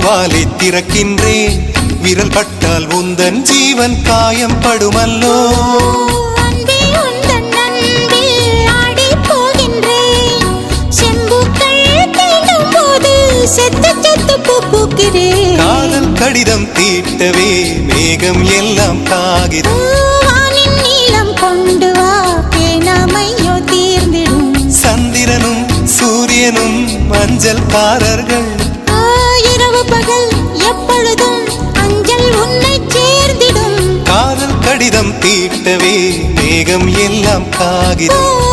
வாலை திறக்கின்றேன் விரல் பட்டால் உந்தன் ஜீவன் காயம் படுமல்லோ காதல் கடிதம் தீட்டவே மேகம் எல்லாம் காகிதம் நீளம் கொண்டு வா பேனாமையோ தீர்ந்திடும் சந்திரனும் சூரியனும் மஞ்சள்காரர்கள் இரவு பகல் எப்பொழுதும் அஞ்சல் உன்னை சேர்ந்திடும் காதல் கடிதம் தீட்டவே மேகம் எல்லாம் காகிதம்